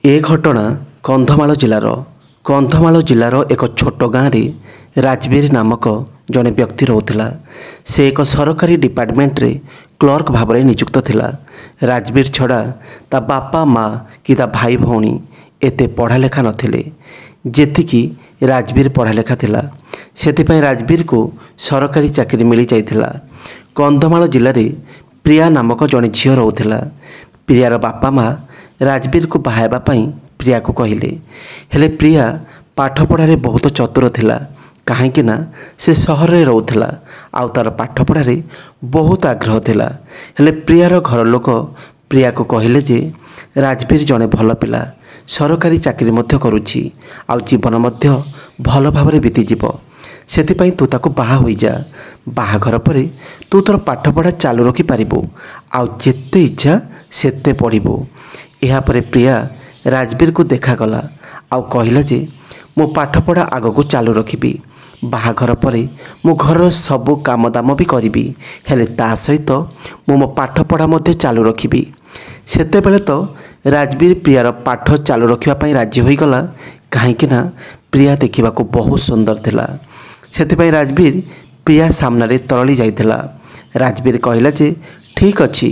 ए घटना कंधमाल जिलार एक छोट गाँव में राजवीर नामक जड़े व्यक्ति रोला। से एक सरकारी डिपार्टमेंट रे क्लर्क भाव में नियुक्त थिला। राजवीर छड़ा ता बापा माँ कि ता भाई भौणी एते पढ़ा लेखा नथिले जेतिकी राजवीर पढ़ा लेखा थिला। सेतिपई राजवीर को सरकारी चाकरी मिल जाइथिला। कंधमाल जिले में प्रिया नामक जड़े झील रोला। प्रियार बापा माँ राजवीर को बाहाबा पई प्रिया को कहले, हेले प्रिया पाठ पढ़ारे बहुत चतुर थिला। कहीं ना से सहर में रोला आउ तार पाठ पढ़ारे बहुत आग्रह थिला। हेले प्रियार घर लोक प्रिया को कहले जे राजवीर जड़े भल पिला, सरकारी चाकरी मध्य करुछि आउ जीवन मध्य भल भाव बीतीजिव। सेतिपई तू ताको बाहा होई जा। बाहाघर परे तू तोर पाठ पढ़ा चालू रखी पारिबो आउ जेते इच्छा सेते पढ़िबो। एहा परे प्रिया राजवीर को देखागला आउ कहला जे मो पाठ पढ़ा आग को चालू रखिबी। बाहाघर परे मो घर सबु काम दाम भी करिबी, हेले ता सहित मो पाठ पढ़ा मध्य चालू रखिबी। सेतेबेले तो राजवीर प्रियार पाठ चालू रखिबा पई राजी होईगला। कहीं ना प्रिया देखा बहुत सुंदर थिला। सेतिपई राजवीर प्रिया सामने रे तरली जाइथिला। राजवीर कहला जे ठीक अछि,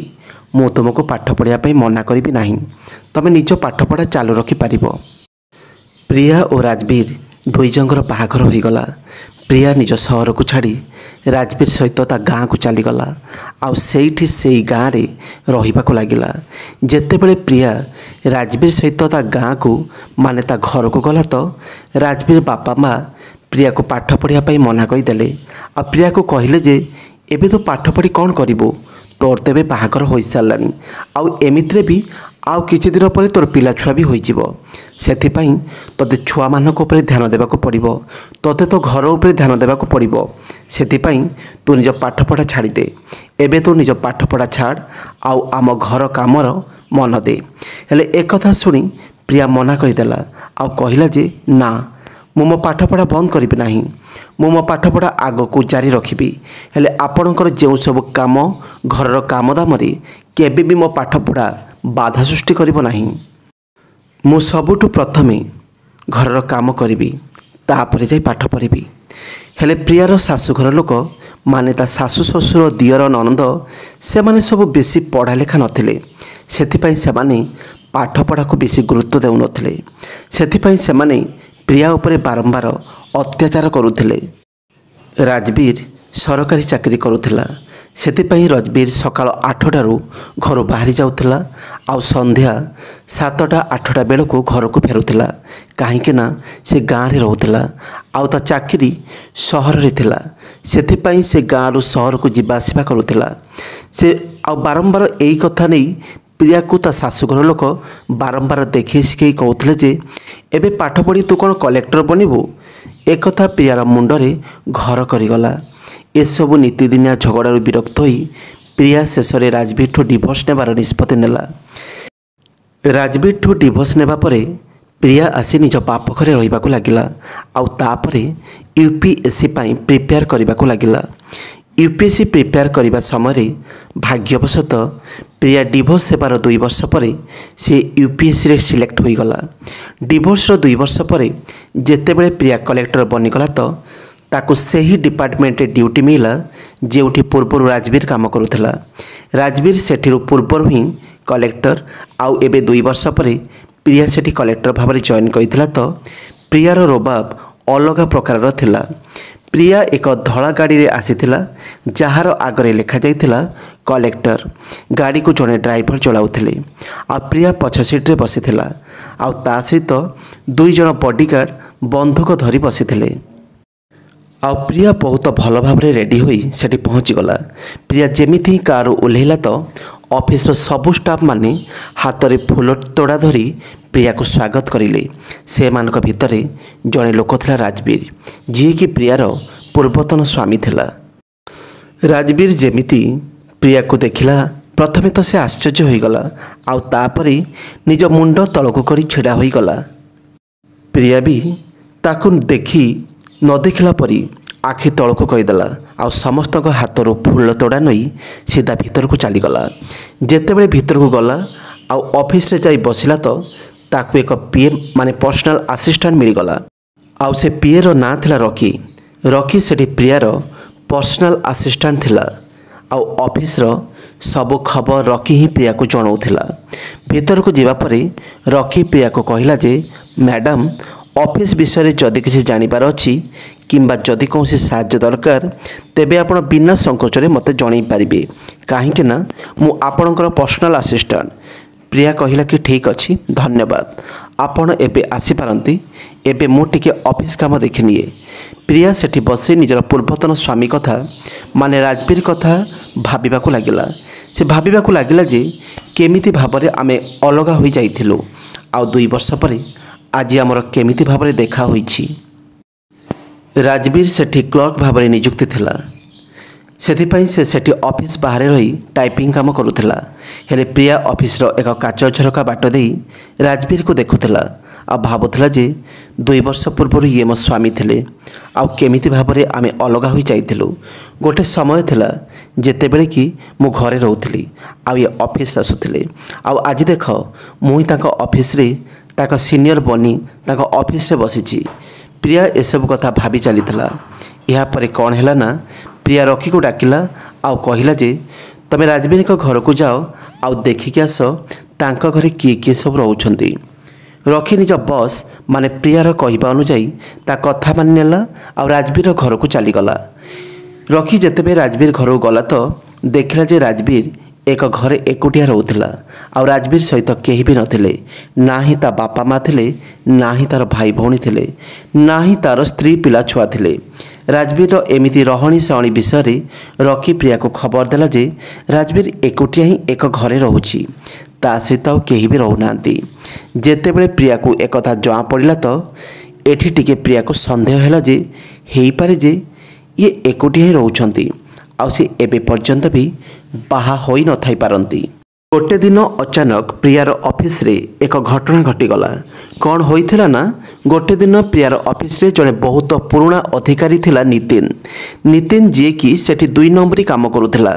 मु तुमको पाठ पढ़िया पई मना करिबी नाही, तमे निज पाठ पढ़ा चालू रखि पारिबो। प्रिया और राजवीर दुई जंगर बाहाघर होईगला। प्रिया निज सहर को छाड़ी राजवीर सहित ता गाँ को चलीगला आउ सेठी से गाँव रे रहिबा को लागिला। जेतेबेले प्रिया राजवीर सहित ता गाँ को माने ता घर को गला तो राजवीर बापा माँ प्रिया को पाठ पढ़िया पई मना करदेले। आ प्रिया को कहले जे एबे तो पाठ पढ़ी कौन करिबो, तोर तेबे बाहाघर होई सारलानी आउ एमित्रे भी आउ किछि दिन पर तोर पिला छुआ भी होइजिव। सेथिपई तोते छुआ मानक ऊपर ध्यान देबाको पड़िबो, तोते तो घर ऊपर ध्यान देबाको पड़िबो। सेथिपई तू निज पाठ पढ़ा छाड़ी दे। एबे तू निज पाठ पढ़ा छाड़ आउ आम घर कामर मन दे। हेले एक कथा सुनी प्रिया मना करदेला आउ कहला जे ना, मु मो पाठ पढ़ा बंद करिबि नाही, मु मो पाठ पढ़ा आग को जारी रखिबी। हेले आपणकर जो सब काम घरर काम दाम रे केबे भी मो पाठ पढ़ा बाधा सृष्टि करिबो नाही। मु सबुठु प्रथमे घरर काम करिबी, तापरे जाई पाठ पढ़िबी। हेले प्रियार शाशुघर लोक माने ता शाशु शशुर दियर ननंद से माने सब बेसी पढ़ा लेखा नथिले। सेथिपई से माने पाठ पढ़ा को बेसी गुरुत्व देउ नथिले। सेथिपई से माने प्रिया उपरे बारंबार अत्याचार करुथिले। राजवीर सरकारी चाकरी करुथिला। सेतिपई राजवीर सकाळ 8टारू घर बाहरी जाउथिला आउ संध्या 7टा-8टा बेलको घर को फेरुथिला। कहीं ना से गाँव रे रहुथिला आउ ता चाकरी सहर रे थिला। सेतिपई से गाँव रु सहर को जिबा आसिबा करुथिला। से आउ बारंबार एई कथा नै प्रिया को ता शाशुघर लोक बारंबार देखे शिखे कहते जे एबे पाठ पढ़ी तू कौन कलेक्टर बनबू। एक कथा प्रियार मुंडरे घर करिगला। ए सब नीतिदिनिया झगड़ारू विरक्त होई प्रिया शेष में राजवीर ठू डिभोर्स नेबार निष्पत्ति नेला। राजवीर ठू डिभोर्स नेबा परे प्रिया आसी निज बाप घरे रहिबाकू लागिला आउ तापरे यूपीएससी पई प्रिपेयर करिबाकू लागिला। यूपीएससी प्रिपेयर करने समय भाग्यवशत प्रिया डिभोर्स होबार 2 वर्ष पर से यूपीएससी रे सिलेक्ट होईगला। डिभोर्स 2 वर्ष पर जेतेबेले प्रिया कलेक्टर बनीगला तो ताकू सही डिपार्टमेंट ड्यूटी मिला जेउठी पूर्वर राजवीर काम करुथिला। राजवीर सेठी पूर्वर ही कलेक्टर आउ एबे 2 वर्ष पर प्रिया सेठी कलेक्टर भाव में जॉइन करथिला तो प्रियार रोबाब अलग प्रकार थिला। प्रिया एक धला गाड़ी रे आसीथिला जार आगरे लिखा जाइथिला कलेक्टर। गाड़ी को जड़े ड्राइवर चलाउथिले आ प्रिया पछ सीट रे बसिथिला आउ ता सहित 2 जण बॉडीगार्ड बंधुक धरी बसिथिले। आ प्रिया बहुत भल भाव रेडी होई सेठी पहुँची गला। प्रिया जेमिति कार ओल्हेला तो ऑफिस सबु स्टाफ माने हाथ में फूल तोड़ा धरी प्रिया को स्वागत करिले। से मानक भितरे जड़े लोक थिला राजवीर, जी कि प्रियार पूर्वतन स्वामी थिला। राजवीर जेमिति प्रिया को देखिला प्रथमे तो से आश्चर्य होईगला आउ तापरे निज मुंड तलकू करी छिड़ा होईगला। प्रिया भी ताकू देखी न देखला परी आखि तलक कहीदेला आ समस्त हाथ फूल तोड़ा नहीं सीधा भीतर को चलीगला। जितेबले भीतर को गला आ ऑफिस रे जाई बसिला तो ताकू एक पीए माने पर्सनल असिस्टेंट मिलगला। आउ से पीए रो ना थिला रॉकी। रॉकी सेठी प्रियार पर्सनल असिस्टेंट थिला। आउ ऑफिस रो सब खबर रॉकी ही प्रिया को जणाउथिला। भीतर को जीवा परे रॉकी प्रिया को कहिला जे मैडम ऑफिस विषय रे जदि किसी जानिबार अछि किंबा जदि कौनसी साहाय्य दरकार तेबे आपण बिना संकोच रे मते जणाई पारिबे काहेकि ना मु आपणकर पर्सनल असिस्टेंट। प्रिया कहिला कि ठीक अछि धन्यवाद आपण एबे आसी पारंती एबे मु टिके ऑफिस काम देखिनिए। प्रिया सेठी बसी निजर पूर्वतन स्वामी कथा माने राजवीर कथा भाबिबाकू लागिला। से भाबिबाकू लागिला जे केमिति भाबरे आमे अलगा होई जाइथिलु आउ 2 वर्ष परे आज आमर केमिति भाबरे देखा होईछि। राजवीर सेठी क्लर्क भाबरे नियुक्ति थिला। सेथिपाई से सेठी ऑफिस बाहर रही टाइपिंग काम करुथिला। हेले प्रिया ऑफिस रो एक काच झरका बाट देई राजवीर को देखुथिला आ भाबुथिला जे 2 वर्ष पूर्व ये मो स्वामी थिले आ केमिति भाबरे आमे अलगा होई जाइथिलु। गोटे समय थिला जेतेबेले कि मु घरे रहउथिली आ ये ऑफिस आसुथिले आ आज देख मुई ताको ऑफिस रे ताको सीनियर बनी ताको ऑफिस रे बसिछि। प्रिया ए सब कथा भाबी चलीथिला। या परे कौन हैला ना प्रिया रॉकी को डाकिला आउ कहिला जे तमे राजवीर को घर को जाओ आउ देखिक आस तांका घरे किए किए सब रहउछंती। रॉकी निज बॉस माने प्रियार कहवा अनुजाई ता कथा मानि नेला आउ राजवीर घर को चलीगला। रॉकी जेतेबे राजवीर घर को गला तो देखला जे राजवीर एक घरे एकुटिया रहउथिला आउ राजवीर सहित केही भी नथिले। ना ही ता बापा माँ थिले ना ही तार भाई भौणी थिले ना ही तार स्त्री पिला छुआ थिले। राजवीर एमिति रहणी सहणी विषय रे रॉकी प्रिया को खबर देला जे राजवीर एकुटिया ही एक घरे रहुछि ता सहित आउ केही भी रहुनांती। जेतेबेले प्रिया को एकथा जଣା पड़िला तो एठी टिके प्रिया को संदेह हैला जे हेई पारे जे ये एकुटिया ही रहुछंती आउ से एबे पर्यंत भी बाहा होई न थाई पारंती। गोटे दिन अचानक प्रियार ऑफिस रे एक घटना घटीगला। कौन होइथिला ना गोटे दिन प्रियार ऑफिस रे जने बहुत पुराना अधिकारी थिला नितिन। नितिन जे कि सेठी 2 नंबरी काम करुथिला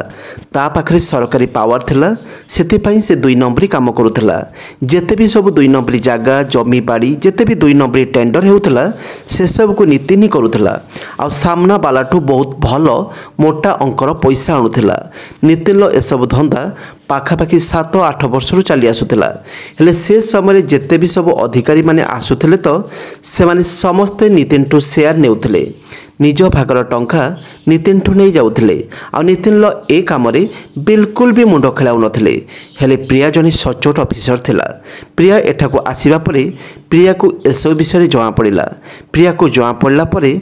ता पाखरे सरकारी पावर थिला सेति पई से 2 नंबरी काम करुथिला। जेते भी सब 2 नंबरी जागा जमी बाड़ी जेते भी 2 नंबरी टेंडर हेउथिला से सब को नितिन ही करुथिला आ सामना बालाठू बहुत भलो मोटा अंकर पैसा आनुथिला। नितिन लो ए सब धंदा पाखापाखि 7-8 वर्ष चली आसुला। हेले से समय जेते भी सब अधिकारी माने आसुथिले तो से माने समस्ते नितिन ठू शेयर नेउथिले निज भागर टंका नितिन ठू नहीं जाउथिले आ नितिन लो ए काम रे बिल्कुल भी मुंड खेलाउ नथिले। हेले प्रिया जने सचोट ऑफिसर थिला। प्रिया एठा को आसीबा परे प्रिया को एसो विषय जଣା पड़िला। प्रिया को जଣା पड़ला परे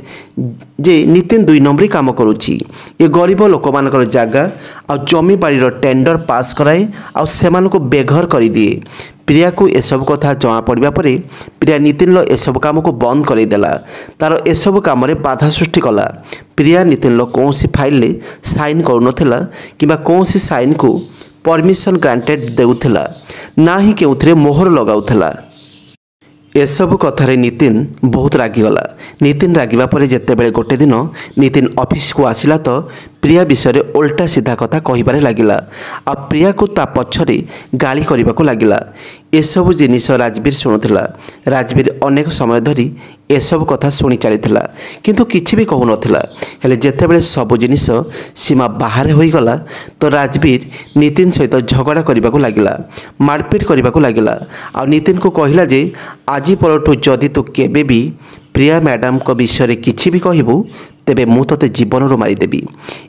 जे नितिन 2 नंबरी काम करूची ये गरीब लोक मानकर जागा आ जमी बाड़ीर टेंडर पास कराए आ सेमान को बेघर कर दिए। प्रिया को एसब कथा जଣା पड़ा परे प्रिया नितिन लो एसब काम को बंद कर देला तार एसब काम रे बाधा सृष्टि कला। प्रिया नितिन लो कौन सी फाइल ले साइन करुनथिला किंबा कौन सी साइन को परमिशन ग्रांटेड देउथिला ना ही केउथरे मोहर लगाउथिला। एसबु कथारे नितिन बहुत रागिगला। नितिन रागिबा परे जेतेबेले गोटे दिन नितिन ऑफिस को आसिला तो प्रिया विषय उल्टा सीधा कथा कहिबारे लागिला आ प्रिया को ता पछरे गाली करबाको लागिला। एसबु जिनिस राजवीर शुणुथिला। राजवीर अनेक समय धरी एसबु कथा शुणी चलीथिला किंतु किछि भी कहू नथिला। हेले जेतेबेले सब जिनिस सीमा बाहर होई गला तो राजवीर नितिन सहित झगड़ा करबाको लागिला मारपीट करबाको लागिला आ नितिन को कहिला जे आजी परठू जदि तू केबे भी प्रिया मैडम को विषय किछि भी कहबू तेबे मु तते जीवन रो मारिदेबी।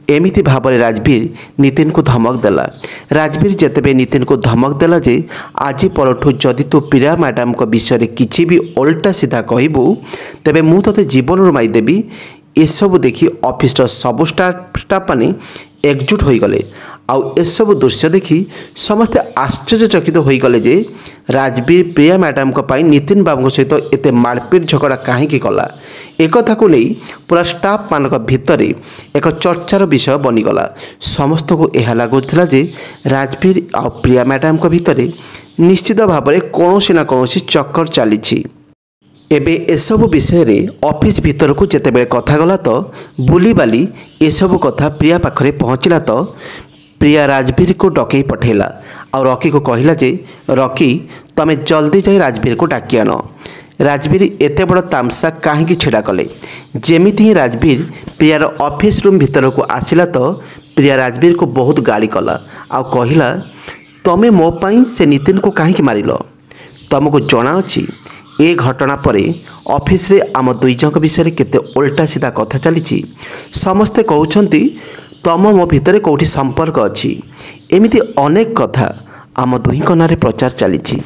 एमिति भाबरे राजवीर नितिन को धमक देला। राजवीर जेतेबे नितिन को धमक देला जे आजी परठू जदि तू प्रिया मैडम को विषय किछि भी उल्टा सीधा कहबू तेबे मु तते जीवन रो मारिदेबी। एसबु देखी ऑफिस सब स्टाफ माने एकजुट हो गले आउ एसबु दृश्य देखी समस्ते आश्चर्यचकित हो गले जे राजवीर प्रिया मैडम को पाई नितिन बाबू सहित एते मारपीट झगड़ा कहीं कला। एक कथा को नहीं पूरा स्टाफ मानक भितर एक चर्चार विषय बनीगला। समस्त को यह लगुला जे राजवीर आ प्रिया मैडम को भितर निश्चित भाव में कौन ना कौन चक्कर चली। एबे एसबु विषय रे ऑफिस भीतर को जेतेबेले कथा गला तो बुली बाली एसबु कथा प्रिया पाखरे पहुँचला तो प्रिया राजवीर को डकई पठेला और रॉकी को कहला जे रॉकी ତମେ ଜଲ୍ଦି ଯାଇ ରାଜବୀରକୁ ଡାକି ଆଣ। ରାଜବୀର ଏତେ ବଡ଼ ତାମସା କାହିଁକି ଛିଡ଼ା କଲେ? ଯେମିତି ହିଁ ରାଜବୀର ପ୍ରିୟାର ଅଫିସ୍ ରୁମ୍ ଭିତରକୁ ଆସିଲା ତ ପ୍ରିୟା ରାଜବୀରକୁ ବହୁତ ଗାଳି କଲା ଆଉ କହିଲା, ତମେ ମୋ ପାଇଁ ସେ ନିତିନକୁ କାହିଁକି ମାରିଲ? ତମକୁ ଜଣାଅଛି ଏ ଘଟଣା ପରେ ଅଫିସରେ ଆମ ଦୁଇ ଜଣଙ୍କ ବିଷୟରେ କେତେ ଓଲଟା ସିଧା କଥା ଚାଲିଛି। ସମସ୍ତେ କହୁଛନ୍ତି ତମ ମୋ ଭିତରେ କେଉଁଠି ସମ୍ପର୍କ ଅଛି। ଏମିତି ଅନେକ କଥା ଆମ ଦୁହିଁଙ୍କ ନାଁରେ ପ୍ରଚାର ଚାଲିଛି।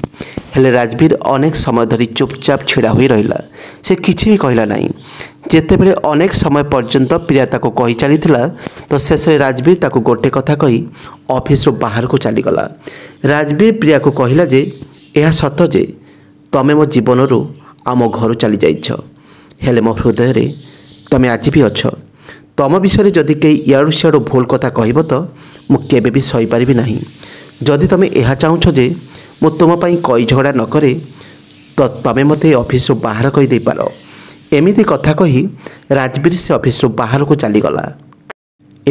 ହେଲେ ରାଜବୀର ଅନେକ ସମୟ ଧରି ଚୁପଚାପ ଛିଡ଼ା ହୋଇ ରହିଲା। ସେ କିଛି ବି କହିଲା ନାହିଁ। ଯେତେବେଳେ ଅନେକ ସମୟ ପର୍ଯ୍ୟନ୍ତ ପ୍ରିୟା ତାକୁ କହି ଚାଲିଥିଲା ତ ଶେଷରେ ରାଜବୀର ତାକୁ ଗୋଟେ କଥା କହି ଅଫିସରୁ ବାହାରକୁ ଚାଲିଗଲା। ରାଜବୀର ପ୍ରିୟାକୁ କହିଲା ଯେ ଏହା ସତ ଯେ ତମେ ମୋ ଜୀବନରୁ ଆମ ଘରୁ ଚାଲିଯାଇଛ, ହେଲେ ମୋ ହୃଦୟରେ ତମେ ଆଜି ବି ଅଛ। ତମ ବିଷୟରେ ଯଦି କେହି ଇଆଡ଼ୁ ସିଆଡ଼ୁ ଭୁଲ କଥା କହିବ ତ ମୁଁ କେବେ ବି ସହିପାରିବି ନାହିଁ। ଯଦି ତମେ ଏହା ଚାହୁଁଛ ଯେ ମୁଁ ତୁମ ପାଇଁ କଇ ଝଗଡ଼ା ନ କରେ ତ ତମେ ମୋତେ ଅଫିସରୁ ବାହାର କରିଦେଇପାର। ଏମିତି କଥା କହି ରାଜବୀର ସେ ଅଫିସରୁ ବାହାରକୁ ଚାଲିଗଲା।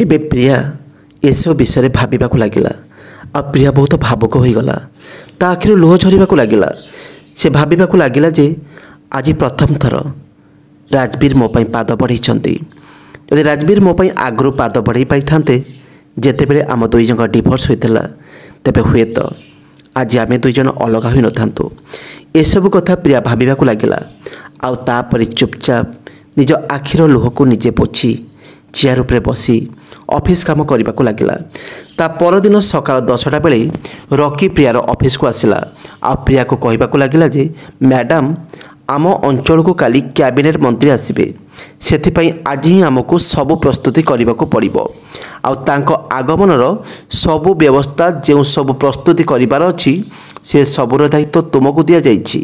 ଏବେ ପ୍ରିୟା ଏସବୁ ବିଷୟରେ ଭାବିବାକୁ ଲାଗିଲା ଆଉ ପ୍ରିୟା ବହୁତ ଭାବୁକ ହୋଇଗଲା। ତା ଆଖିରୁ ଲୁହ ଝରିବାକୁ ଲାଗିଲା। ସେ ଭାବିବାକୁ ଲାଗିଲା ଯେ ଆଜି ପ୍ରଥମ ଥର ରାଜବୀର ମୋ ପାଇଁ ପାଦ ବଢ଼େଇଛନ୍ତି। ଯଦି ରାଜବୀର ମୋ ପାଇଁ ଆଗରୁ ପାଦ ବଢ଼େଇ ପାରିଥାନ୍ତେ ଯେତେବେଳେ ଆମ ଦୁଇ ଜଣଙ୍କ ଡିଭୋର୍ସ ହୋଇଥିଲା, ତେବେ ହୁଏତ ଆଜି ଆମେ ଦୁଇ ଜଣ ଅଲଗା ହୋଇନଥାନ୍ତୁ। ଏସବୁ କଥା ପ୍ରିୟା ଭାବିବାକୁ ଲାଗିଲା ଆଉ ତାପରେ ଚୁପଚାପ ନିଜ ଆଖିର ଲୁହକୁ ନିଜେ ପୋଛି ଚେୟାର ଉପରେ ବସି ଅଫିସ୍ କାମ କରିବାକୁ ଲାଗିଲା। ତା ପରଦିନ ସକାଳ 10ଟା ବେଳେ ରକି ପ୍ରିୟାର ଅଫିସକୁ ଆସିଲା ଆଉ ପ୍ରିୟାକୁ କହିବାକୁ ଲାଗିଲା ଯେ ମ୍ୟାଡ଼ାମ୍, ଆମ ଅଞ୍ଚଳକୁ କାଲି କ୍ୟାବିନେଟ୍ ମନ୍ତ୍ରୀ ଆସିବେ। ସେଥିପାଇଁ ଆଜି ହିଁ ଆମକୁ ସବୁ ପ୍ରସ୍ତୁତି କରିବାକୁ ପଡ଼ିବ ଆଉ ତାଙ୍କ ଆଗମନର ସବୁ ବ୍ୟବସ୍ଥା ଯେଉଁ ସବୁ ପ୍ରସ୍ତୁତି କରିବାର ଅଛି ସେ ସବୁର ଦାୟିତ୍ୱ ତୁମକୁ ଦିଆଯାଇଛି।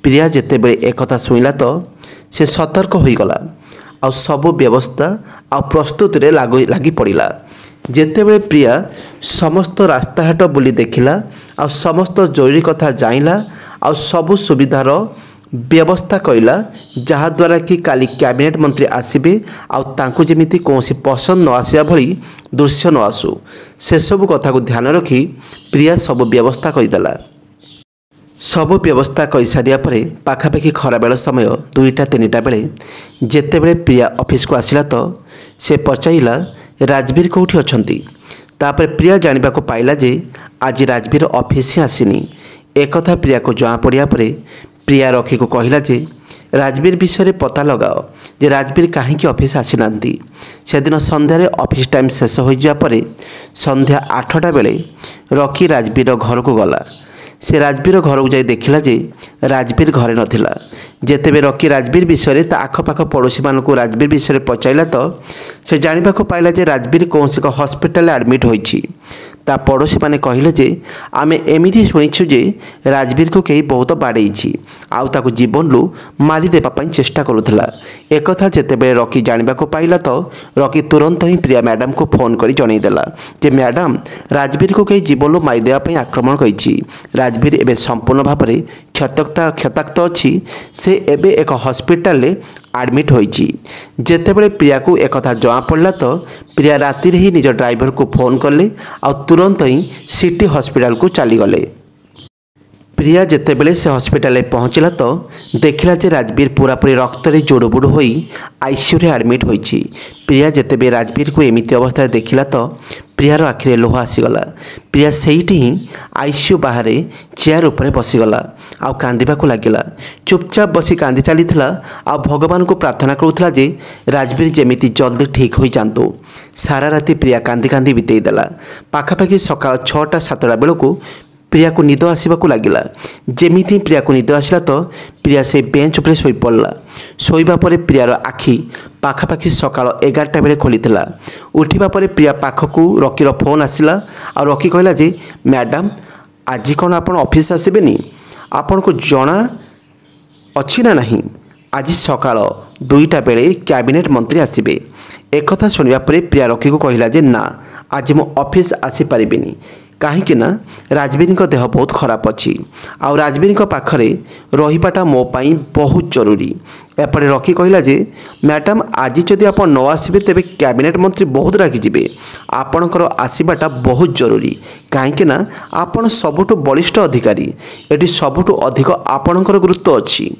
ପ୍ରିୟା ଯେତେବେଳେ ଏକଥା ଶୁଣିଲା ତ ସେ ସତର୍କ ହୋଇଗଲା ଆଉ ସବୁ ବ୍ୟବସ୍ଥା ଆଉ ପ୍ରସ୍ତୁତିରେ ଲାଗି ପଡ଼ିଲା। ଯେତେବେଳେ ପ୍ରିୟା ସମସ୍ତ ରାସ୍ତାଘାଟ ବୁଲି ଦେଖିଲା ଆଉ ସମସ୍ତ ଜରୁରୀ କଥା ଜାଣିଲା ଆଉ ସବୁ ସୁବିଧାର ବ୍ୟବସ୍ଥା କରିଲା ଯାହାଦ୍ୱାରା କି କାଲି କ୍ୟାବିନେଟ୍ ମନ୍ତ୍ରୀ ଆସିବେ ଆଉ ତାଙ୍କୁ ଯେମିତି କୌଣସି ପସନ୍ଦ ନ ଆସିବା ଭଳି ଦୃଶ୍ୟ ନ ଆସୁ, ସେସବୁ କଥାକୁ ଧ୍ୟାନ ରଖି ପ୍ରିୟା ସବୁ ବ୍ୟବସ୍ଥା କରିଦେଲା। ସବୁ ବ୍ୟବସ୍ଥା କରିସାରିବା ପରେ ପାଖାପାଖି ଖରାବେଳ ସମୟ 2ଟା-3ଟା ବେଳେ ଯେତେବେଳେ ପ୍ରିୟା ଅଫିସକୁ ଆସିଲା ତ ସେ ପଚାରିଲା ରାଜବୀର କେଉଁଠି ଅଛନ୍ତି? ତାପରେ ପ୍ରିୟା ଜାଣିବାକୁ ପାଇଲା ଯେ ଆଜି ରାଜବୀର ଅଫିସ ହିଁ ଆସିନି। ଏକଥା ପ୍ରିୟାକୁ ଜଣାପଡ଼ିବା ପରେ ପ୍ରିୟା ରକିକୁ କହିଲା ଯେ ରାଜବୀର ବିଷୟରେ ପତା ଲଗାଅ ଯେ ରାଜବୀର କାହିଁକି ଅଫିସ ଆସିନାହାନ୍ତି। ସେଦିନ ସନ୍ଧ୍ୟାରେ ଅଫିସ ଟାଇମ୍ ଶେଷ ହୋଇଯିବା ପରେ ସନ୍ଧ୍ୟା 8ଟା ବେଳେ ରକି ରାଜବୀର ଘରକୁ ଗଲା। ସେ ରାଜବୀର ଘରକୁ ଯାଇ ଦେଖିଲା ଯେ ରାଜବୀର ଘରେ ନଥିଲା। ଯେତେବେଳେ ରକି ରାଜବୀର ବିଷୟରେ ତା ଆଖପାଖ ପଡ଼ୋଶୀମାନଙ୍କୁ ରାଜବୀର ବିଷୟରେ ପଚାରିଲା ତ ସେ ଜାଣିବାକୁ ପାଇଲା ଯେ ରାଜବୀର କୌଣସି ଏକ ହସ୍ପିଟାଲରେ ଆଡ଼ମିଟ୍ ହୋଇଛି। ତା ପଡ଼ୋଶୀମାନେ କହିଲେ ଯେ ଆମେ ଏମିତି ଶୁଣିଛୁ ଯେ ରାଜବୀରକୁ କେହି ବହୁତ ବାଡ଼େଇଛି ଆଉ ତାକୁ ଜୀବନରୁ ମାରିଦେବା ପାଇଁ ଚେଷ୍ଟା କରୁଥିଲା। ଏକଥା ଯେତେବେଳେ ରକି ଜାଣିବାକୁ ପାଇଲା ତ ରକି ତୁରନ୍ତ ହିଁ ପ୍ରିୟା ମ୍ୟାଡ଼ାମକୁ ଫୋନ୍ କରି ଜଣାଇଦେଲା ଯେ ମ୍ୟାଡ଼ାମ୍, ରାଜବୀରକୁ କେହି ଜୀବନରୁ ମାରିଦେବା ପାଇଁ ଆକ୍ରମଣ କରିଛି। ରାଜବୀର ଏବେ ସମ୍ପୂର୍ଣ୍ଣ ଭାବରେ କ୍ଷତାକ୍ତ ଅଛି। ସେ ଏବେ ଏକ ହସ୍ପିଟାଲରେ ଆଡ଼ମିଟ୍ ହୋଇଛି। ଯେତେବେଳେ ପ୍ରିୟାକୁ ଏକଥା ଜଣାପଡ଼ିଲା ତ ପ୍ରିୟା ରାତିରେ ହିଁ ନିଜ ଡ୍ରାଇଭରକୁ ଫୋନ୍ କଲେ ଆଉ ତୁରନ୍ତ ହିଁ ସିଟି ହସ୍ପିଟାଲକୁ ଚାଲିଗଲେ। ପ୍ରିୟା ଯେତେବେଳେ ସେ ହସ୍ପିଟାଲରେ ପହଞ୍ଚିଲା ତ ଦେଖିଲା ଯେ ରାଜବୀର ପୁରାପୁରି ରକ୍ତରେ ଜୁଡ଼ୁବୁଡ଼ୁ ହୋଇ ଆଇସିୟୁରେ ଆଡ଼ମିଟ୍ ହୋଇଛି। ପ୍ରିୟା ଯେତେବେଳେ ରାଜବୀରକୁ ଏମିତି ଅବସ୍ଥାରେ ଦେଖିଲା ତ ପ୍ରିୟାର ଆଖିରେ ଲୁହ ଆସିଗଲା। ପ୍ରିୟା ସେଇଠି ହିଁ ଆଇସିୟୁ ବାହାରେ ଚେୟାର ଉପରେ ବସିଗଲା ଆଉ କାନ୍ଦିବାକୁ ଲାଗିଲା। ଚୁପଚାପ ବସି କାନ୍ଦି ଚାଲିଥିଲା ଆଉ ଭଗବାନଙ୍କୁ ପ୍ରାର୍ଥନା କରୁଥିଲା ଯେ ରାଜବୀର ଯେମିତି ଜଲ୍ଦି ଠିକ୍ ହୋଇଯାଆନ୍ତୁ। ସାରା ରାତି ପ୍ରିୟା କାନ୍ଦି କାନ୍ଦି ବିତେଇ ଦେଲା। ପାଖାପାଖି ସକାଳ 6ଟା-7ଟା ବେଳକୁ ପ୍ରିୟାକୁ ନିଦ ଆସିବାକୁ ଲାଗିଲା। ଯେମିତି ପ୍ରିୟାକୁ ନିଦ ଆସିଲା ତ ପ୍ରିୟା ସେ ବେଞ୍ଚ ଉପରେ ଶୋଇପଡ଼ିଲା। ଶୋଇବା ପରେ ପ୍ରିୟାର ଆଖି ପାଖାପାଖି ସକାଳ 11ଟା ବେଳେ ଖୋଲିଥିଲା। ଉଠିବା ପରେ ପ୍ରିୟା ପାଖକୁ ରକିର ଫୋନ୍ ଆସିଲା ଆଉ ରକି କହିଲା ଯେ ମ୍ୟାଡ଼ାମ୍, ଆଜି କ'ଣ ଆପଣ ଅଫିସ ଆସିବେନି? ଆପଣଙ୍କୁ ଜଣା ଅଛି ନା ନାହିଁ ଆଜି ସକାଳ 2ଟା ବେଳେ କ୍ୟାବିନେଟ୍ ମନ୍ତ୍ରୀ ଆସିବେ। ଏକଥା ଶୁଣିବା ପରେ ପ୍ରିୟା ରକିକୁ କହିଲା ଯେ ନା, ଆଜି ମୁଁ ଅଫିସ ଆସିପାରିବିନି कहीं राजवीर देह बहुत खराब अच्छी आउ राजवीर पाखरे रहीबाटा मो पाई बहुत जरूरी। एपटे रॉकी कहला जे मैडम आज जदि आप न आसबे तेबे कैबिनेट मंत्री बहुत रागिजे आपणकर आसवाटा बहुत जरूरी कहीं आपण सबुठु बलिष्ठ अधिकारी एटी सबुठु अधिक आपणकर गुरुत्व अच्छी।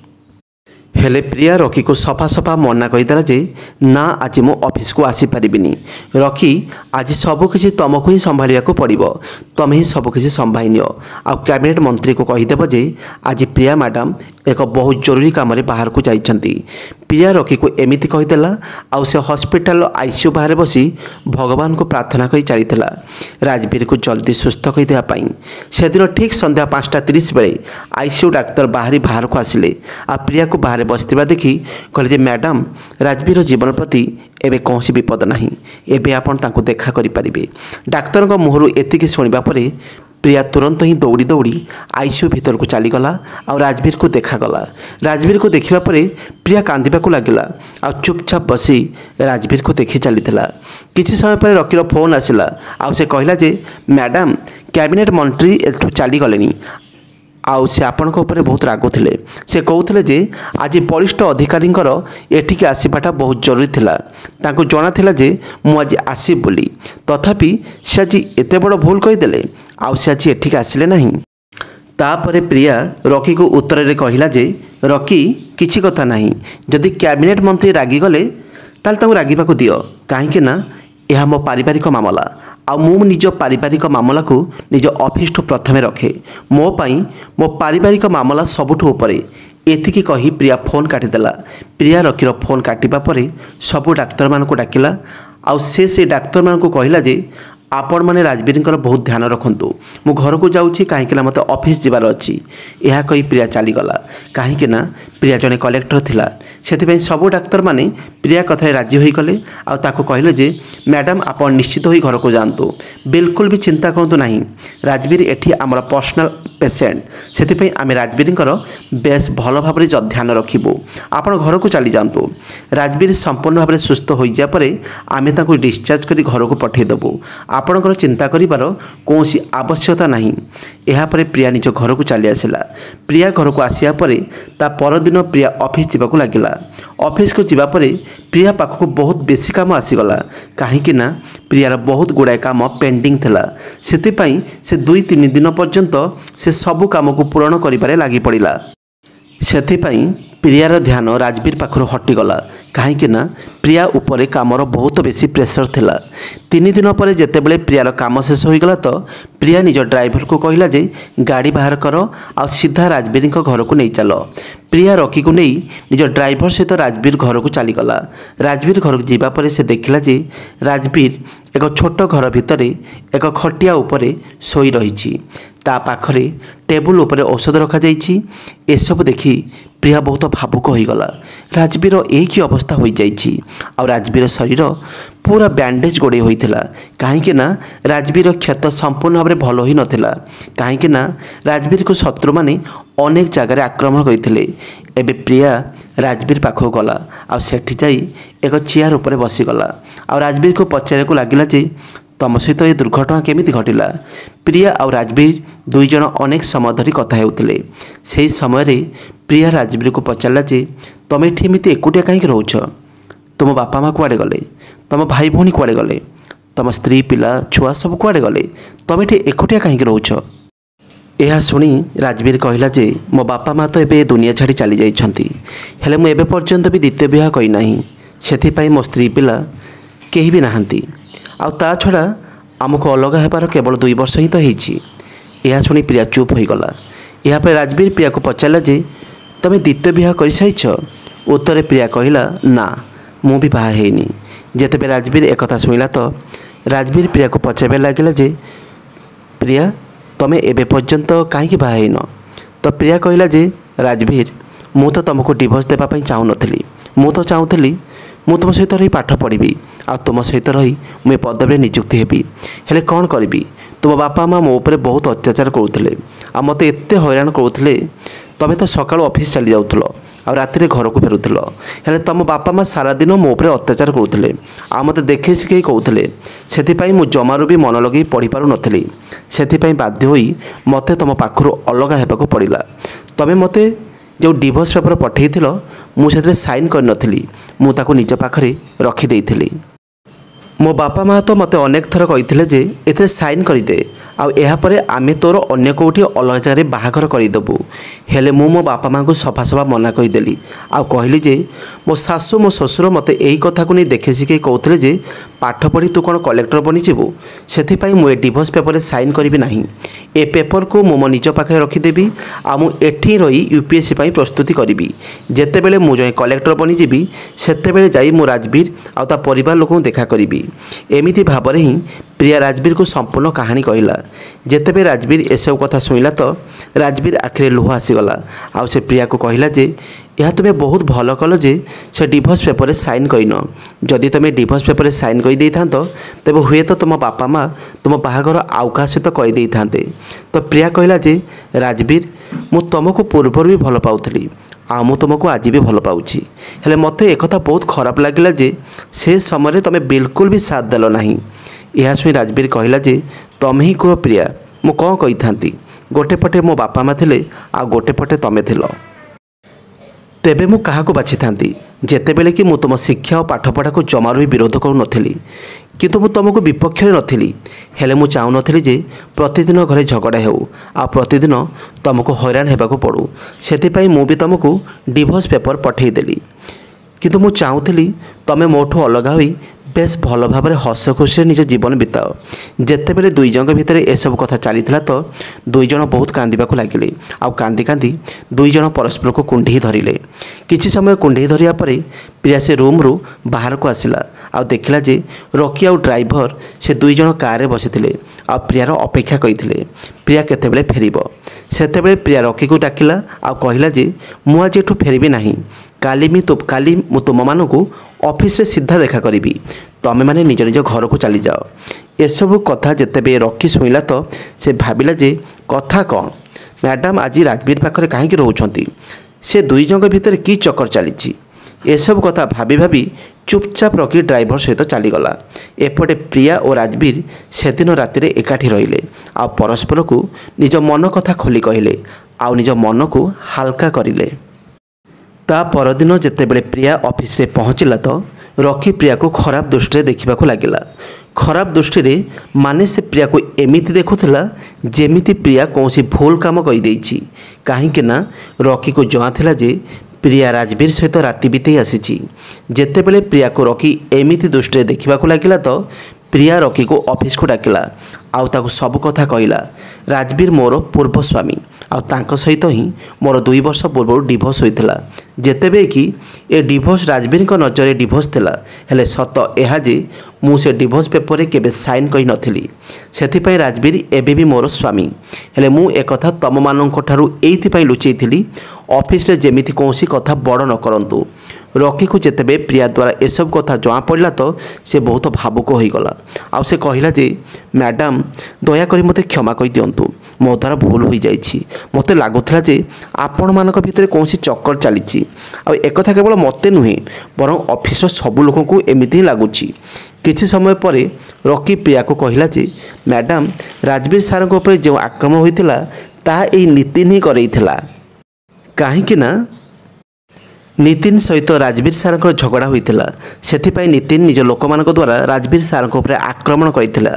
हेले प्रिया रॉकी को सफा सफा मना करदेला जे ना आज मो ऑफिस को आसी परिबिनी रॉकी आज सबकिछि तुमको ही संभालिया को पड़िबो तुम ही सबकिछि संभाई नियो आ कैबिनेट मंत्री को कहीदेव जे आज प्रिया मैडम एक बहुत जरूरी काम बाहर को जाइछंती। प्रिया रॉकी को एमिति कहीदेला आउ से हॉस्पिटल आईसीयू बाहर बसी भगवान को प्रार्थना करी चलीथिला राजवीर को जल्दी सुस्थ कर देवा पाई। से दिन ठीक संध्या 5:30 बेले आईसीयू डाक्तर बाहर को आसिले आ प्रिया को बाहर बसता देखी कहले मैडम राजवीर जीवन प्रति एबे कौन विपद नहीं एबे आपण तांको देखा करि परिबे। डाक्तर मुहरु एतिकी सुनिबा परे प्रिया तुरंत ही दौड़ी दौड़ी आईसीयू भीतर को चलीगला और राजवीर को देखागला। राजवीर को देखा परे प्रिया कांदिबा को लगिला आ चुपचाप बसी राजवीर को देखी चलीथिला। किछि समय पर रॉकीर फोन आसिला आ से कहला जे मैडम कैबिनेट मंत्री एठू चली गलेनी आउ से आपणक ऊपर बहुत रागुले। से कहते जे आज वरिष्ठ अधिकारींकर एठिके आसवाटा बहुत जरूरी थिला तांको जना थिला जे मु आज आसी बोली तथापि से आज एते बड़ भूल कहीदेले आउ से आज एठिके आसिले नहीं। तापरे प्रिया रॉकी को उत्तर रे कहिला जे रॉकी किछि कथा नहीं जदि कैबिनेट मंत्री रागिगले ताल तांको रागिबा को दियो काहे ना यह मो पारिवारिक मामला आ मु निज पारिवारिक मामला को निज ऑफिस ठू प्रथमे रखे मो पाई मो पारिवारिक मामला सबुठू उपरे एतिकी कही प्रिया फोन काटिदेला। प्रिया रॉकीर फोन काटिबा परे सबु डाक्तर मान को डाकिला आ से डाक्तर मान को कहला जे आपण मैंने राजवीर बहुत ध्यान रखु मु घर को जाऊँगी कहीं मत ऑफिस जीवार अच्छी यह कही प्रिया चलीगला। कहीं प्रिया जड़े कलेक्टर थिला से सबू डाक्तर माने प्रिया कथा राजी होगले आको कहले जे मैडम आप निश्चित ही घर को जातु बिल्कुल भी चिंता करूँ ना राजवीर एठी आमर पर्सनल पेसेंट से आम राजवीर बेस भल भाव ध्यान रखू आपण घर को चली जातु राजवीर संपूर्ण भाव सुस्थ हो जाए आम डिस्चार्ज कर घर को पठेदेबू आपणकर चिंता करिबार कौन आवश्यकता नहीं। यह पर प्रिया निज घर को चली आसला। प्रिया घर को आसिया परे ता परदिन प्रिया ऑफिस जावाक लगिला। ऑफिस को जीवा परे प्रिया पाखक बहुत बेसी काम आसीगला कहीं प्रियार बहुत गुड़ाए काम पेंडिंग थिला सेतिपाई से 2-3 दिन पर्यंत से सबु काम को पूरण करिबारे लागी पड़िला। सेतिपाई प्रियार ध्यान राजवीर पाखर हटिगला कहीं प्रिया उपरे कामर बहुत बेसी प्रेसर थिला। 3 दिन पर जेतेबेले प्रियार काम शेष होईगला तो प्रिया निज ड्राइवर को कहला जे गाड़ी बाहर कर आ सीधा राजवीर घर को नहीं चल। प्रिया रॉकी को नहीं निज ड्राइवर सहित राजवीर घर को चलीगला। राजवीर घर को जीवा परे से देखिला जे राजवीर एक छोट घर भितर एक खटिया उपरे सोई रही ता पाखरे टेबुल उपरे औषध रखा जाइछि। एसब देखी प्रिया बहुत भावुक होईगला। राजवीर एक ही अवस्था हो जाइछि और राजवीर शरीर पूरा बैंडेज गोड़े होइथिला कहीं राजवीर क्षत संपूर्ण भाव भल ही नथिला कहीं राजवीर को शत्रु माने अनेक जगह आक्रमण करथिले। एबे प्रिया राजवीर पाखक गला आ सेठी जाई एक चेयर उपरे बसीगला और राजवीर को पचारे को लगिला जे तम सहित ये दुर्घटना केमिति घटिला। प्रिया और राजवीर दुई जन अनेक समय धरी कथा हेउथिले। सेही समय रे प्रिया राजवीर को पचारला जे तमे एठी एमिति एकुटिया कहीं रोच तुम बापा माँ कुआड़े गले तुम भाई भौणी कुआड़े गले तुम स्त्री पिला छुआ सब कुआड़े गले तुम एठी एकुटिया कहीं रोच। यह शुणी राजवीर कहला जे मो बापा माँ तो एबे दुनिया छाड़ी चली जाइछंती हेले मु एबे पर्यंत भी द्वितीय विवाह करी नाही सेथिपाई मो स्त्री पिला केही भी नाहांती आ ता छड़ा आमको अलग हेबार केवल 2 वर्ष ही तो होईछि। यह शुणी प्रिया चुप हो गला। यह पर राजवीर प्रिया को पचारला जे तमे द्वितीय विवाह कर सारिछ। उत्तर प्रिया कहला ना मु भी बाहा हेनी। जेतेबे राजवीर एक कथा सुनिला तो राजवीर प्रिया को पचारे लगिला जे प्रिया तमे एबे पर्यंत कहीं बाहा हेन। तो प्रिया कहला जे राजवीर मु तो तुमको डिवोर्स देबा पई चाहू नथली मु तो चाहूली मु तुम सहित रही पाठ पढ़ी आ तुम सहित रही मुझे पदवी नियुक्ति हेबी हेले कौन करी तुम बापा माँ मो उपर बहुत अत्याचार करुले आ मत एत हैरान करुले। तुम तो सकाल ऑफिस चली जाऊल ଆଉ ରାତିରେ ଘରକୁ ଫେରୁଥିଲ। ହେଲେ ତୁମ ବାପା ମା' ସାରା ଦିନ ମୋ ଉପରେ ଅତ୍ୟାଚାର କରୁଥିଲେ ଆଉ ମୋତେ ଦେଖେଇ ଶିଖେଇ କହୁଥିଲେ। ସେଥିପାଇଁ ମୁଁ ଜମାରୁ ବି ମନ ଲଗାଇ ପଢ଼ିପାରୁନଥିଲି। ସେଥିପାଇଁ ବାଧ୍ୟ ହୋଇ ମୋତେ ତୁମ ପାଖରୁ ଅଲଗା ହେବାକୁ ପଡ଼ିଲା। ତୁମେ ମୋତେ ଯେଉଁ ଡିଭୋର୍ସ ପେପର ପଠାଇଥିଲ ମୁଁ ସେଥିରେ ସାଇନ୍ କରିନଥିଲି। ମୁଁ ତାକୁ ନିଜ ପାଖରେ ରଖିଦେଇଥିଲି। ମୋ ବାପା ମା' ତ ମୋତେ ଅନେକ ଥର କହିଥିଲେ ଯେ ଏଥିରେ ସାଇନ୍ କରିଦେ, ଆଉ ଏହାପରେ ଆମେ ତୋର ଅନ୍ୟ କେଉଁଠି ଅଲଗା ଜାଗାରେ ବାହାଘର କରିଦେବୁ। ହେଲେ ମୁଁ ମୋ ବାପା ମା'ଙ୍କୁ ସଫା ସଫା ମନା କରିଦେଲି ଆଉ କହିଲି ଯେ ମୋ ଶାଶୁ ମୋ ଶ୍ୱଶୁର ମୋତେ ଏହି କଥାକୁ ନେଇ ଦେଖି ଶିଖେଇ କହୁଥିଲେ ଯେ ପାଠ ପଢ଼ି ତୁ କ'ଣ କଲେକ୍ଟର ବନିଯିବୁ। ସେଥିପାଇଁ ମୁଁ ଏ ଡିଭୋର୍ସ ପେପରରେ ସାଇନ୍ କରିବି ନାହିଁ। ଏ ପେପରକୁ ମୁଁ ମୋ ନିଜ ପାଖରେ ରଖିଦେବି ଆଉ ମୁଁ ଏଠି ରହି UPSC ପାଇଁ ପ୍ରସ୍ତୁତି କରିବି। ଯେତେବେଳେ ମୁଁ ଜଣେ କଲେକ୍ଟର ବନିଯିବି ସେତେବେଳେ ଯାଇ ମୁଁ ରାଜବୀର ଆଉ ତା ପରିବାର ଲୋକଙ୍କୁ ଦେଖା କରିବି। ଏମିତି ଭାବରେ ହିଁ ପ୍ରିୟା ରାଜବୀରକୁ ସମ୍ପୂର୍ଣ୍ଣ କାହାଣୀ କହିଲା। ଯେତେବେଳେ ରାଜବୀର ଏସବୁ କଥା ଶୁଣିଲା ତ ରାଜବୀର ଆଖିରେ ଲୁହ ଆସିଗଲା ଆଉ ସେ ପ୍ରିୟାକୁ କହିଲା ଯେ ଏହା ତୁମେ ବହୁତ ଭଲ କଲ ଯେ ସେ ଡିଭୋର୍ସ ପେପରରେ ସାଇନ୍ କରିନ। ଯଦି ତୁମେ ଡିଭୋର୍ସ ପେପରରେ ସାଇନ୍ କରିଦେଇଥାନ୍ତ ତେବେ ହୁଏତ ତୁମ ବାପା ମା' ତୁମ ବାହାଘର ଆଉ କାହା ସହିତ କରିଦେଇଥାନ୍ତେ। ତ ପ୍ରିୟା କହିଲା ଯେ ରାଜବୀର, ମୁଁ ତୁମକୁ ପୂର୍ବରୁ ବି ଭଲ ପାଉଥିଲି ଆଉ ମୁଁ ତୁମକୁ ଆଜି ବି ଭଲ ପାଉଛି। ହେଲେ ମୋତେ ଏକଥା ବହୁତ ଖରାପ ଲାଗିଲା ଯେ ସେ ସମୟରେ ତୁମେ ବିଲକୁଲ ବି ସାଥ ଦେଲ ନାହିଁ। ଏହା ଶୁଣି ରାଜବୀର କହିଲା ଯେ ତୁମେ ହିଁ କୁହ ପ୍ରିୟା, ମୁଁ କ'ଣ କହିଥାନ୍ତି। ଗୋଟେ ପଟେ ମୋ ବାପା ମା' ଥିଲେ ଆଉ ଗୋଟେ ପଟେ ତୁମେ ଥିଲ। ତେବେ ମୁଁ କାହାକୁ ବାଛିଥାନ୍ତି। ଯେତେବେଳେ କି ମୁଁ ତୁମ ଶିକ୍ଷା ଓ ପାଠପଢ଼ାକୁ ଜମାରୁ ବି ବିରୋଧ କରୁନଥିଲି, କିନ୍ତୁ ମୁଁ ତୁମକୁ ବିପକ୍ଷରେ ନଥିଲି। ହେଲେ ମୁଁ ଚାହୁଁନଥିଲି ଯେ ପ୍ରତିଦିନ ଘରେ ଝଗଡ଼ା ହେଉ ଆଉ ପ୍ରତିଦିନ ତୁମକୁ ହଇରାଣ ହେବାକୁ ପଡ଼ୁ। ସେଥିପାଇଁ ମୁଁ ବି ତୁମକୁ ଡିଭୋର୍ସ ପେପର ପଠାଇଦେଲି। କିନ୍ତୁ ମୁଁ ଚାହୁଁଥିଲି ତୁମେ ମୋଠୁ ଅଲଗା ହୋଇ ବେଶ ଭଲ ଭାବରେ ହସ ଖୁସିରେ ନିଜ ଜୀବନ ବିତାଅ। ଯେତେବେଳେ ଦୁଇ ଜଣଙ୍କ ଭିତରେ ଏସବୁ କଥା ଚାଲିଥିଲା ତ ଦୁଇ ଜଣ ବହୁତ କାନ୍ଦିବାକୁ ଲାଗିଲେ ଆଉ କାନ୍ଦି କାନ୍ଦି ଦୁଇ ଜଣ ପରସ୍ପରକୁ କୁଣ୍ଢେଇ ଧରିଲେ। କିଛି ସମୟ କୁଣ୍ଢେଇ ଧରିବା ପରେ ପ୍ରିୟା ସେ ରୁମ୍ରୁ ବାହାରକୁ ଆସିଲା ଆଉ ଦେଖିଲା ଯେ ରକି ଆଉ ଡ୍ରାଇଭର ସେ ଦୁଇ ଜଣ କାରରେ ବସିଥିଲେ ଆଉ ପ୍ରିୟାର ଅପେକ୍ଷା କରିଥିଲେ ପ୍ରିୟା କେତେବେଳେ ଫେରିବ। ସେତେବେଳେ ପ୍ରିୟା ରକିକୁ ଡାକିଲା ଆଉ କହିଲା ଯେ ମୁଁ ଆଜି ଏଠୁ ଫେରିବି ନାହିଁ। କାଲି ମୁଁ ତୁମମାନଙ୍କୁ ଅଫିସରେ ସିଧା ଦେଖା କରିବି। ତୁମେମାନେ ନିଜ ନିଜ ଘରକୁ ଚାଲିଯାଅ। ଏସବୁ କଥା ଯେତେବେଳେ ରକି ଶୁଣିଲା ତ ସେ ଭାବିଲା ଯେ କଥା କ'ଣ, ମ୍ୟାଡ଼ାମ୍ ଆଜି ରାଜବୀର ପାଖରେ କାହିଁକି ରହୁଛନ୍ତି। ସେ ଦୁଇ ଜଣଙ୍କ ଭିତରେ କି ଚକ୍କର ଚାଲିଛି। ଏସବୁ କଥା ଭାବି ଭାବି ଚୁପଚାପ ରକି ଡ୍ରାଇଭର ସହିତ ଚାଲିଗଲା। ଏପଟେ ପ୍ରିୟା ଓ ରାଜବୀର ସେଦିନ ରାତିରେ ଏକାଠି ରହିଲେ ଆଉ ପରସ୍ପରକୁ ନିଜ ମନ କଥା ଖୋଲି କହିଲେ ଆଉ ନିଜ ମନକୁ ହାଲକା କରିଲେ। ତା ପରଦିନ ଯେତେବେଳେ ପ୍ରିୟା ଅଫିସରେ ପହଞ୍ଚିଲା ତ ରକି ପ୍ରିୟାକୁ ଖରାପ ଦୃଷ୍ଟିରେ ଦେଖିବାକୁ ଲାଗିଲା। ଖରାପ ଦୃଷ୍ଟିରେ ମାନେ ସେ ପ୍ରିୟାକୁ ଏମିତି ଦେଖୁଥିଲା ଯେମିତି ପ୍ରିୟା କୌଣସି ଭୁଲ କାମ କରିଦେଇଛି। କାହିଁକି ନା ରକିକୁ ଜଣାଥିଲା ଯେ ପ୍ରିୟା ରାଜବୀର ସହିତ ରାତି ବିତେଇ ଆସିଛି। ଯେତେବେଳେ ପ୍ରିୟାକୁ ରକି ଏମିତି ଦୃଷ୍ଟିରେ ଦେଖିବାକୁ ଲାଗିଲା ତ ପ୍ରିୟା ରକିକୁ ଅଫିସକୁ ଡାକିଲା ଆଉ ତାକୁ ସବୁ କଥା କହିଲା। ରାଜବୀର ମୋର ପୂର୍ବ ସ୍ୱାମୀ ଆଉ ତାଙ୍କ ସହିତ ହିଁ ମୋର 2 ବର୍ଷ ପୂର୍ବରୁ ଡିଭୋର୍ସ ହୋଇଥିଲା। ଯେତେବେଳେ କି ଏ ଡିଭୋର୍ସ ରାଜବୀରଙ୍କ ନଜରରେ ଡିଭୋର୍ସ ଥିଲା, ହେଲେ ସତ ଏହା ଯେ ମୁଁ ସେ ଡିଭୋର୍ସ ପେପରରେ କେବେ ସାଇନ୍ କରିନଥିଲି। ସେଥିପାଇଁ ରାଜବୀର ଏବେ ବି ମୋର ସ୍ୱାମୀ। ହେଲେ ମୁଁ ଏକଥା ତୁମମାନଙ୍କଠାରୁ ଏଇଥିପାଇଁ ଲୁଚେଇଥିଲି ଅଫିସରେ ଯେମିତି କୌଣସି କଥା ବଡ଼ ନ କରନ୍ତୁ। ରକିକୁ ଯେତେବେଳେ ପ୍ରିୟା ଦ୍ୱାରା ଏସବୁ କଥା ଜଣାପଡ଼ିଲା ତ ସେ ବହୁତ ଭାବୁକ ହୋଇଗଲା ଆଉ ସେ କହିଲା ଯେ ମ୍ୟାଡ଼ାମ୍, ଦୟାକରି ମୋତେ କ୍ଷମା କରିଦିଅନ୍ତୁ। ମୋ ଦ୍ୱାରା ଭୁଲ ହୋଇଯାଇଛି। ମୋତେ ଲାଗୁଥିଲା ଯେ ଆପଣମାନଙ୍କ ଭିତରେ କୌଣସି ଚକ୍କର ଚାଲିଛି ଆଉ ଏକଥା କେବଳ ମୋତେ ନୁହେଁ ବରଂ ଅଫିସର ସବୁ ଲୋକଙ୍କୁ ଏମିତି ହିଁ ଲାଗୁଛି। କିଛି ସମୟ ପରେ ରକି ପ୍ରିୟାକୁ କହିଲା ଯେ ମ୍ୟାଡ଼ାମ୍, ରାଜବୀର ସାର୍ଙ୍କ ଉପରେ ଯେଉଁ ଆକ୍ରମଣ ହୋଇଥିଲା ତାହା ଏଇ ନିତିନ ହିଁ କରେଇଥିଲା। କାହିଁକି ନା ନିତିନ ସହିତ ରାଜବୀର ସାର୍ଙ୍କର ଝଗଡ଼ା ହୋଇଥିଲା। ସେଥିପାଇଁ ନିତିନ ନିଜ ଲୋକମାନଙ୍କ ଦ୍ୱାରା ରାଜବୀର ସାର୍ଙ୍କ ଉପରେ ଆକ୍ରମଣ କରିଥିଲା।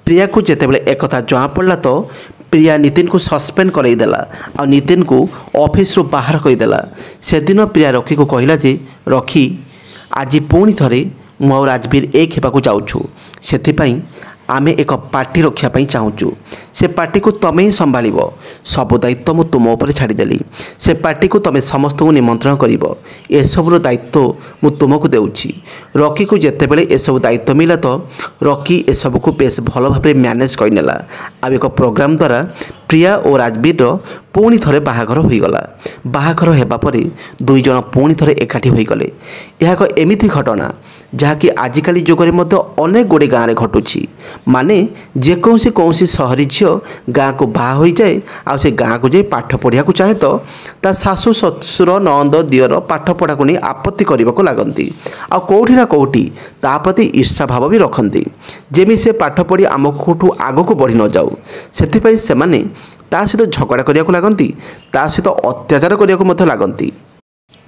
ପ୍ରିୟାକୁ ଯେତେବେଳେ ଏକଥା ଜଣାପଡ଼ିଲା ତ ପ୍ରିୟା ନିତିନକୁ ସସ୍ପେଣ୍ଡ କରାଇଦେଲା ଆଉ ନିତିନକୁ ଅଫିସରୁ ବାହାର କରିଦେଲା। ସେଦିନ ପ୍ରିୟା ରକିକୁ କହିଲା ଯେ ରକି, ଆଜି ପୁଣି ଥରେ ମୁଁ ଆଉ ରାଜବୀର ଏକ ହେବାକୁ ଯାଉଛୁ। ସେଥିପାଇଁ ଆମେ ଏକ ପାର୍ଟି ରଖିବା ପାଇଁ ଚାହୁଁଛୁ। ସେ ପାର୍ଟିକୁ ତୁମେ ହିଁ ସମ୍ଭାଳିବ। ସବୁ ଦାୟିତ୍ୱ ମୁଁ ତୁମ ଉପରେ ଛାଡ଼ିଦେଲି। ସେ ପାର୍ଟିକୁ ତୁମେ ସମସ୍ତଙ୍କୁ ନିମନ୍ତ୍ରଣ କରିବ। ଏସବୁର ଦାୟିତ୍ୱ ମୁଁ ତୁମକୁ ଦେଉଛି। ରକିକୁ ଯେତେବେଳେ ଏସବୁ ଦାୟିତ୍ୱ ମିଳିଲା ତ ରକି ଏସବୁକୁ ବେଶ ଭଲ ଭାବରେ ମ୍ୟାନେଜ୍ କରିନେଲା ଆଉ ଏକ ପ୍ରୋଗ୍ରାମ ଦ୍ୱାରା ପ୍ରିୟା ଓ ରାଜବୀରର ପୁଣି ଥରେ ବାହାଘର ହୋଇଗଲା। ବାହାଘର ହେବା ପରେ ଦୁଇ ଜଣ ପୁଣି ଥରେ ଏକାଠି ହୋଇଗଲେ। ଏହା ଏକ ଏମିତି ଘଟଣା जहाँकि आजिकल जुगरे अनेक गुड़े गाँव में घटुची माने जेकोसी कौसी सहरी झील गाँ को बाहा हो जाए आ से गाँ को जाए पाठ पढ़िया चाहे तो ता शाशु ससुर नंद दियर पाठ पढ़ा को नहीं आपत्ति करने को लगती आ कौटी ना कौटी ता प्रति ईर्षा भाव भी रखती जेमी से पाठ पढ़ी आमको आग को बढ़ी न जाऊ से सेमाने ता सहित झगड़ा करने को लगती ता सहित अत्याचार करने को लगती।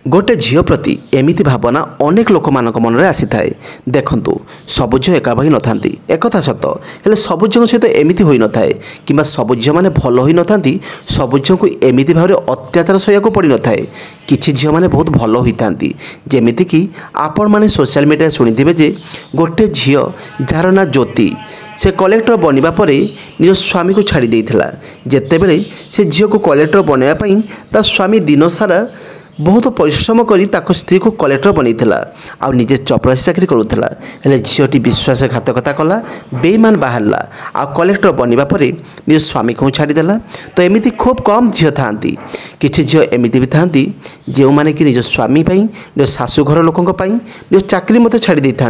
गोटे झील प्रति एमिति भावना अनेक लोक मान मन में आसी थाए। देखंतु सबु झील एका भाई न थांती एकथा सत हेले सबु झील सहित एमिति होई न थाए किंबा सबु झील माने भल होई न थांती सबु झील को एमिति भाव में अत्याचार सहया को पड़ी न थाए। किछि झील माने बहुत भल होई थांती जेमिति कि आपण माने सोशल मीडिया सुनिथिबे जे गोटे झील जार ना ज्योति से कलेक्टर बनवा पर निज स्वामी को छाड़ी देइथिला जेतेबेले से झील को कलेक्टर बनया पई ता स्वामी दिन सारा बहुत परिश्रम करी ताको स्त्री को कलेक्टर बनईला आ निजे चपरासी चाकरी करूला हेले झीलटी विश्वासघातकता कला बेईमान बाहरला आ कलेक्टर बनवा पर निज स्वामी को छाड़देला। तो एमती खूब कम झील था किसी झील एमती भी था जो मैंने कि निज स्वामी निज शाशुघर लोकों निज चाकरी मत छाड़ी था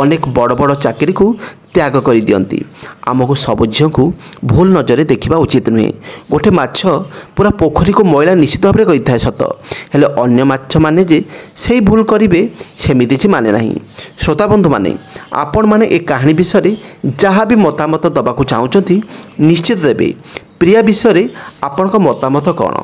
अनेक बड़ बड़ चाकरी को त्याग कर दियंती। आमको सब झील को भूल नजर देखा उचित नुहे। गोटे माछ पूरा पोखरी को मैला निश्चित भाव में कही सत हेले अन्य माछ माने जे से भूल करेंगे सेमिति से माने नहीं। श्रोता बंधु माने आपण माने ए कहानी विषय जहाँ भी मतामत दबा चाहते निश्चित देवे। प्रिया विषय आपण मतामत कौन